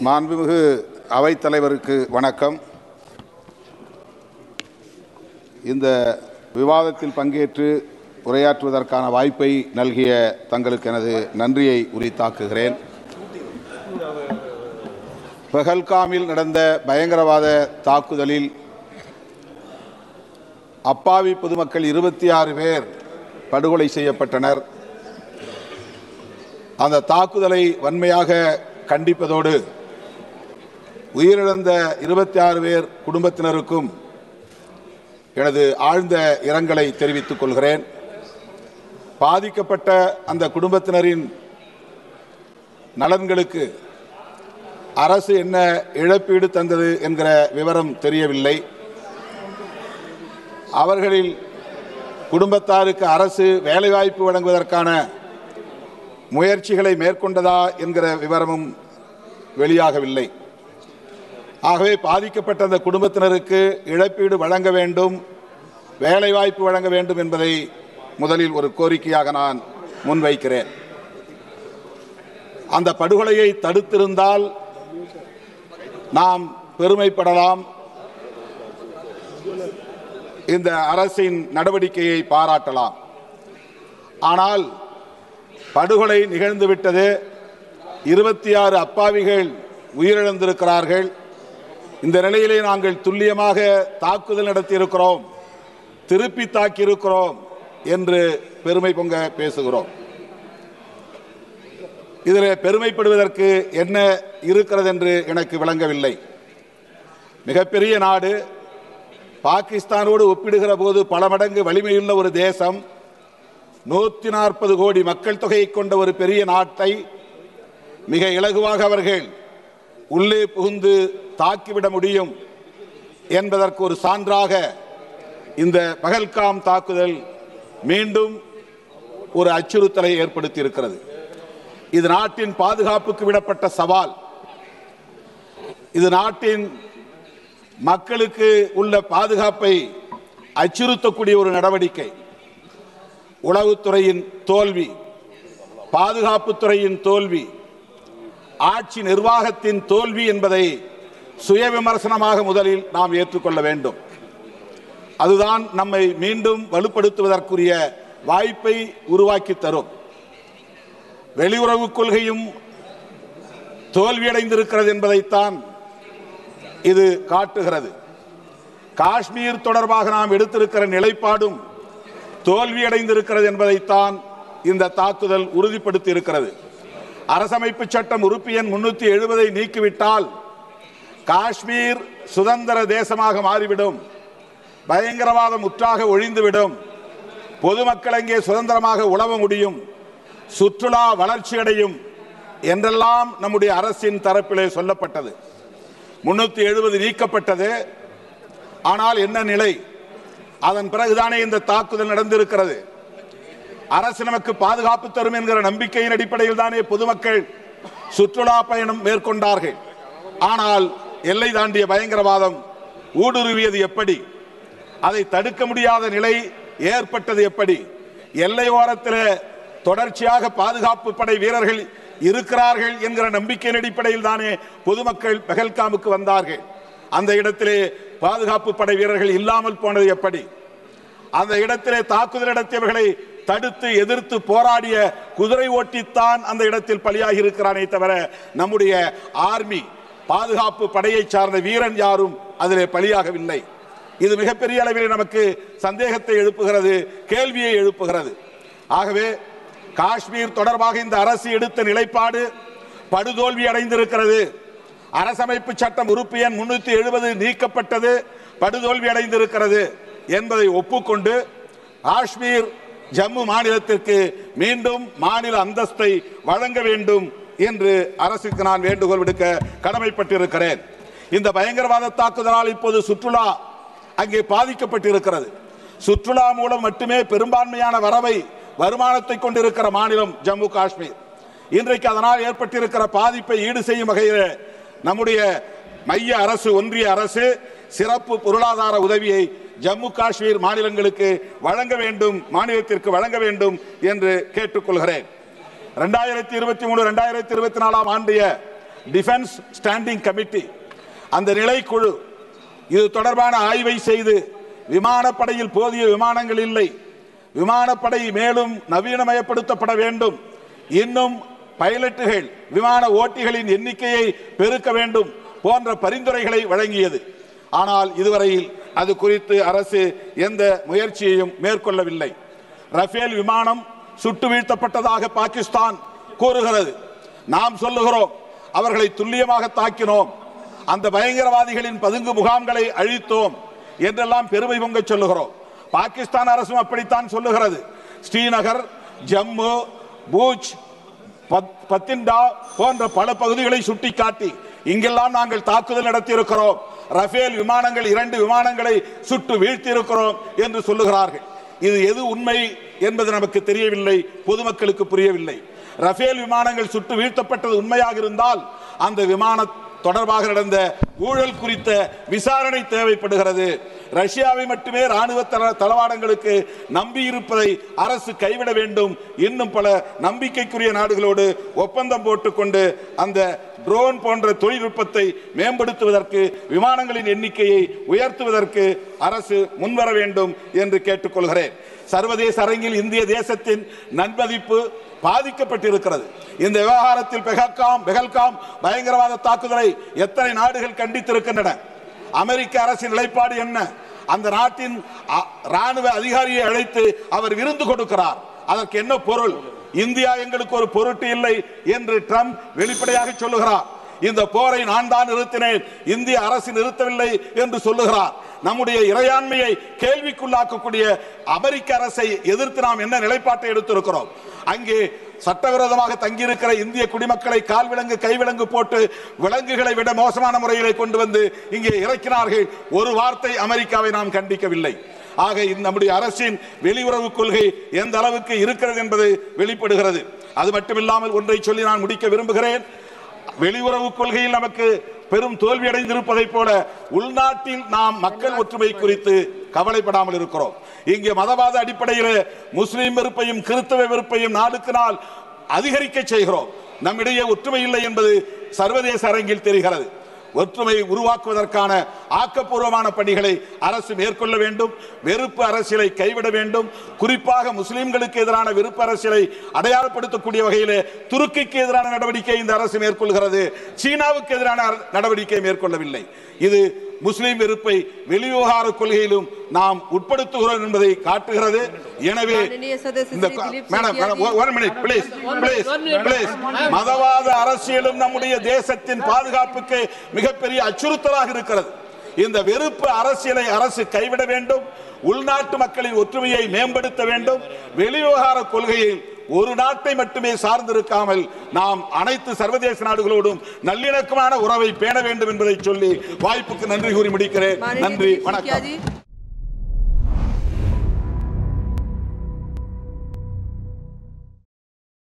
மாண்புமிகு அவைத்தலைவருக்கு வணக்கம். இந்த விவாதத்தில் பங்கேற்று உரையாற்றுவதற்கான வாய்ப்பை நல்கிய தங்களுக்கு எனது நன்றியை உரித்தாக்குகிறேன். பஹல்காமில் நடந்த பயங்கரவாத தாக்குதலில் அப்பாவி பொதுமக்கள் 26 பேர் படுகொலை செய்யப்பட்டனர். அந்த தாக்குதலை வன்மையாக கண்டிப்பதோடு உயிரிழந்த 26 பேர் குடும்பத்தினருக்கும் எனது ஆழ்ந்த இரங்கலை தெரிவித்துக் கொள்கிறேன். பாதிக்கப்பட்ட அந்த குடும்பத்தினரின் நலன்களுக்கு அரசு என்ன இழப்பீடு தந்தது என்கிற விவரம் தெரியவில்லை. அவர்களில் குடும்பத்தாருக்கு அரசு வேலைவாய்ப்பு வழங்குவதற்கான முயற்சிகளை மேற்கொண்டதா என்கிற விவரமும் வெளியாகவில்லை. ஆகவே பாதிக்கப்பட்ட அந்த குடும்பத்தினருக்கு இழப்பீடு வழங்க வேண்டும், வேலைவாய்ப்பு வழங்க வேண்டும் என்பதை முதலில் ஒரு கோரிக்கையாக நான் முன்வைக்கிறேன். அந்த படுகொலையை தடுத்திருந்தால் நாம் பெருமைப்படலாம், இந்த அரசின் நடவடிக்கையை பாராட்டலாம். ஆனால் படுகொலை நிகழ்ந்துவிட்டது. 26 அப்பாவிகள் உயிரிழந்திருக்கிறார்கள். இந்த நிலையிலே நாங்கள் துல்லியமாக தாக்குதல் நடத்தியிருக்கிறோம், திருப்பி தாக்கியிருக்கிறோம் என்று பெருமை பொங்க பேசுகிறோம். இதில் பெருமைப்படுவதற்கு என்ன இருக்கிறது என்று எனக்கு விளங்கவில்லை. மிகப்பெரிய நாடு, பாகிஸ்தானோடு ஒப்பிடுகிற போது பல மடங்கு வலிமையுள்ள ஒரு தேசம், 140 கோடி மக்கள் தொகையை கொண்ட ஒரு பெரிய நாட்டை மிக இலகுவாக அவர்கள் உள்ளே புகுந்து தாக்கிவிட முடியும் என்பதற்கு ஒரு சான்றாக இந்த பஹல்காம் தாக்குதல் மீண்டும் ஒரு அச்சுறுத்தலை ஏற்படுத்தி இருக்கிறது. இது நாட்டின் பாதுகாப்புக்கு விடப்பட்ட சவால். இது நாட்டின் மக்களுக்கு உள்ள பாதுகாப்பை அச்சுறுத்தக்கூடிய ஒரு நடவடிக்கை. உளவுத்துறையின் தோல்வி, பாதுகாப்புத்துறையின் தோல்வி, ஆட்சி நிர்வாகத்தின் தோல்வி என்பதை சுய விமர்சனமாக முதலில் நாம் ஏற்றுக்கொள்ள வேண்டும். அதுதான் நம்மை மீண்டும் வலுப்படுத்துவதற்குரிய வாய்ப்பை உருவாக்கி தரும். வெளியுறவு கொள்கையும் தோல்வியடைந்திருக்கிறது என்பதைத்தான் இது காட்டுகிறது. காஷ்மீர் தொடர்பாக நாம் எடுத்திருக்கிற நிலைப்பாடும் தோல்வியடைந்திருக்கிறது என்பதைத்தான் இந்த தாக்குதல் உறுதிப்படுத்தி இருக்கிறது. அரசமைப்பு சட்டம் உறுப்பு எண் 370 நீக்கிவிட்டால் காஷ்மீர் சுதந்திர தேசமாக மாறிவிடும், பயங்கரவாதம் முற்றாக ஒழிந்துவிடும், பொதுமக்கள் அங்கே சுதந்திரமாக உழவ முடியும், சுற்றுலா வளர்ச்சியடையும் என்றெல்லாம் நம்முடைய அரசின் தரப்பிலே சொல்லப்பட்டது. 370 நீக்கப்பட்டது. ஆனால் என்ன நிலை? அதன் பிறகுதானே இந்த தாக்குதல் நடந்திருக்கிறது. அரசு நமக்கு பாதுகாப்பு தரும் என்கிற நம்பிக்கையின் அடிப்படையில் தானே பொதுமக்கள் சுற்றுலா பயணம் மேற்கொண்டார்கள். ஆனால் எல்லை தாண்டிய பயங்கரவாதம் ஊடுருவியது எப்படி? அதை தடுக்க முடியாத நிலை ஏற்பட்டது எப்படி? எல்லையோரத்தில் தொடர்ச்சியாக பாதுகாப்பு படை வீரர்கள் இருக்கிறார்கள் என்கிற நம்பிக்கையின் அடிப்படையில் தானே பொதுமக்கள் பஹல்காமுக்கு வந்தார்கள். அந்த இடத்திலே பாதுகாப்பு படை வீரர்கள் இல்லாமல் போனது எப்படி? அந்த இடத்திலே தாக்குதல் நடத்தியவர்களை தடுத்து எதிர்த்து போராடிய குதிரை ஓட்டித்தான் அந்த இடத்தில் பலியாகி இருக்கிறானே தவிர நம்முடைய ஆர்மி பாதுகாப்பு படையை சார்ந்த வீரன் யாரும் அதிலே பலியாகவில்லை. இது மிகப்பெரிய அளவில் நமக்கு சந்தேகத்தை எழுப்புகிறது, கேள்வியை எழுப்புகிறது. ஆகவே காஷ்மீர் தொடர்பாக இந்த அரசு எடுத்த நிலைப்பாடு படுதோல்வி அடைந்திருக்கிறது. அரசமைப்பு சட்டம் உறுப்பு எண் 370 நீக்கப்பட்டது, படுதோல்வி அடைந்திருக்கிறது என்பதை ஒப்புக்கொண்டு காஷ்மீர் ஜம்மு மாநிலத்திற்கு மீண்டும் மாநில அந்தஸ்தை வழங்க வேண்டும் என்று அரசுக்கு நான் வேண்டுகோள் விடுக்க கடமைப்பட்டிருக்கிறேன். இந்த பயங்கரவாத தாக்குதலால் இப்போது சுற்றுலா அங்கே பாதிக்கப்பட்டிருக்கிறது. சுற்றுலா மூலம் மட்டுமே பெரும்பான்மையான வருமானத்தை கொண்டிருக்கிற மாநிலம் ஜம்மு காஷ்மீர். இன்றைக்கு அதனால் ஏற்பட்டிருக்கிற பாதிப்பை ஈடு செய்யும் வகையில் நம்முடைய மைய அரசு, ஒன்றிய அரசு சிறப்பு பொருளாதார உதவியை ஜம்மு காஷ்மீர் மாநிலங்களுக்கு வழங்க வேண்டும், மாநிலத்திற்கு வழங்க வேண்டும் என்று கேட்டுக்கொள்கிறேன். 2023-2024 ஆண்டிய டிஃபென்ஸ் ஸ்டாண்டிங் கமிட்டி, அந்த நிலைக்குழு இது தொடர்பான ஆய்வை செய்து விமானப்படையில் போதிய விமானங்கள் இல்லை, விமானப்படை மேலும் நவீனமயப்படுத்தப்பட வேண்டும், இன்னும் பைலட்டுகள் விமான ஓட்டிகளின் எண்ணிக்கையை பெருக்க வேண்டும் போன்ற பரிந்துரைகளை வழங்கியது. ஆனால் இதுவரையில் அது குறித்து அரசு எந்த முயற்சியையும் மேற்கொள்ளவில்லை. ரஃபேல் விமானம் சுட்டு வீழ்த்தப்பட்டதாக பாகிஸ்தான் கூறுகிறது. நாம் சொல்லுகிறோம் அவர்களை துல்லியமாக தாக்கினோம், அந்த பயங்கரவாதிகளின் பதுங்கு முகாம்களை அழித்தோம் என்றெல்லாம் பெருமை பொங்க சொல்லுகிறோம். பாகிஸ்தான் அரசும் அப்படித்தான் சொல்லுகிறது. ஸ்ரீநகர், ஜம்மு, பூஜ், பத்திண்டா போன்ற பல பகுதிகளை சுட்டிக்காட்டி இங்கெல்லாம் நாங்கள் தாக்குதல் நடத்தியிருக்கிறோம், ரஃபேல் விமானங்கள் 2 விமானங்களை சுட்டு வீழ்த்தி இருக்கிறோம் என்று சொல்லுகிறார்கள். இது எது உண்மை என்பது நமக்கு தெரியவில்லை, பொதுமக்களுக்கு புரியவில்லை. ரஃபேல் விமானங்கள் சுட்டு வீழ்த்தப்பட்டது உண்மையாக இருந்தால் அந்த விமான தொடர்பாக நடந்த ஊழல் குறித்த விசாரணை தேவைப்படுகிறது. ரஷ்யாவை மட்டுமே ராணுவ தளவாடங்களுக்கு நம்பியிருப்பதை அரசு கைவிட வேண்டும். இன்னும் பல நம்பிக்கைக்குரிய நாடுகளோடு ஒப்பந்தம் போட்டுக்கொண்டு அந்த ட்ரோன் போன்ற தொழில்நுட்பத்தை மேம்படுத்துவதற்கு, விமானங்களின் எண்ணிக்கையை உயர்த்துவதற்கு அரசு முன்வர வேண்டும் என்று கேட்டுக்கொள்கிறேன். சர்வதேச அரங்கில் இந்திய தேசத்தின் நன்மதிப்பு பாதிக்கப்பட்டிருக்கிறது. இந்த விவகாரத்தில் பெஹல்காம் பயங்கரவாத தாக்குதலை எத்தனை நாடுகள் கண்டித்திருக்கின்றன? அமெரிக்க அரசின் நிலைப்பாடு என்ன? அந்த நாட்டின் ராணுவ அதிகாரியை அழைத்து அவர் விருந்து கொடுக்கிறார். அதற்கு என்ன பொருள்? இந்தியா எங்களுக்கு ஒரு பொருட்டு இல்லை என்று ட்ரம்ப் வெளிப்படையாக சொல்லுகிறார். இந்த போரை நான் தான் நிறுத்தினேன், இந்திய அரசு நிறுத்தவில்லை என்று சொல்லுகிறார். நம்முடைய இறையாண்மையை கேள்விக்குள்ளாக்கக்கூடிய அமெரிக்க அரசை எதிர்த்து நாம் என்ன நிலைப்பாட்டை எடுத்திருக்கிறோம்? அங்கே சட்டவிரோதமாக தங்கியிருக்கிற இந்திய குடிமக்களை கால்விலங்கு கைவிலங்கு போட்டு விலங்குகளை விட மோசமான முறையிலே கொண்டு வந்து இங்கே இறக்கினார்கள். ஒரு வார்த்தை அமெரிக்காவை நாம் கண்டிக்கவில்லை. ஆக நம்முடைய அரசின் வெளியுறவு கொள்கை எந்த அளவுக்கு இருக்கிறது என்பது வெளிப்படுகிறது. அது மட்டுமில்லாமல் ஒன்றை சொல்லி நான் முடிக்க விரும்புகிறேன். வெளியுறவு கொள்கையில் நமக்கு பெரும் தோல்வி அடைந்திருப்பதை போல உள்நாட்டில் நாம் மக்கள் ஒற்றுமை குறித்து கவலைப்படாமல் இருக்கிறோம். இங்கே மதவாத அடிப்படையில் முஸ்லிம் வெறுப்பையும் கிறிஸ்தவ வெறுப்பையும் நாளுக்கு நாள் அதிகரிக்க செய்கிறோம். நம்மிடையே ஒற்றுமை இல்லை என்பது சர்வதேச அரங்கில் தெரிகிறது. ஒற்றுமையை உருவாக்குவதற்கான ஆக்கப்பூர்வமான பணிகளை அரசு மேற்கொள்ள வேண்டும். வெறுப்பு அரசியலை கைவிட வேண்டும். குறிப்பாக முஸ்லிம்களுக்கு எதிரான வெறுப்பு அரசியலை அடையாளப்படுத்தக்கூடிய வகையில் துருக்கிக்கு எதிரான நடவடிக்கை இந்த அரசு மேற்கொள்கிறது, சீனாவுக்கு எதிரான நடவடிக்கை மேற்கொள்ளவில்லை. இது முஸ்லிம் வெறுப்பை வெளிவிவகார கொள்கையிலும் நாம் உட்படுத்துகிறோம் என்பதை காட்டுகிறது. எனவே மதவாத அரசியலும் நம்முடைய தேசத்தின் பாதுகாப்புக்கு மிகப்பெரிய அச்சுறுத்தலாக இருக்கிறது. இந்த வெறுப்பு அரசியலை அரசு கைவிட வேண்டும். உள்நாட்டு மக்களின் ஒற்றுமையை மேம்படுத்த வேண்டும். வெளிவிவகார கொள்கையில் ஒரு நாட்டை மட்டுமே சார்ந்திருக்காமல் நாம் அனைத்து சர்வதேச நாடுகளோடும் நல்லிணக்கமான உறவை பேண வேண்டும் என்பதை சொல்லி வாய்ப்புக்கு நன்றி கூறி முடிக்கிறேன். நன்றி, வணக்கம்.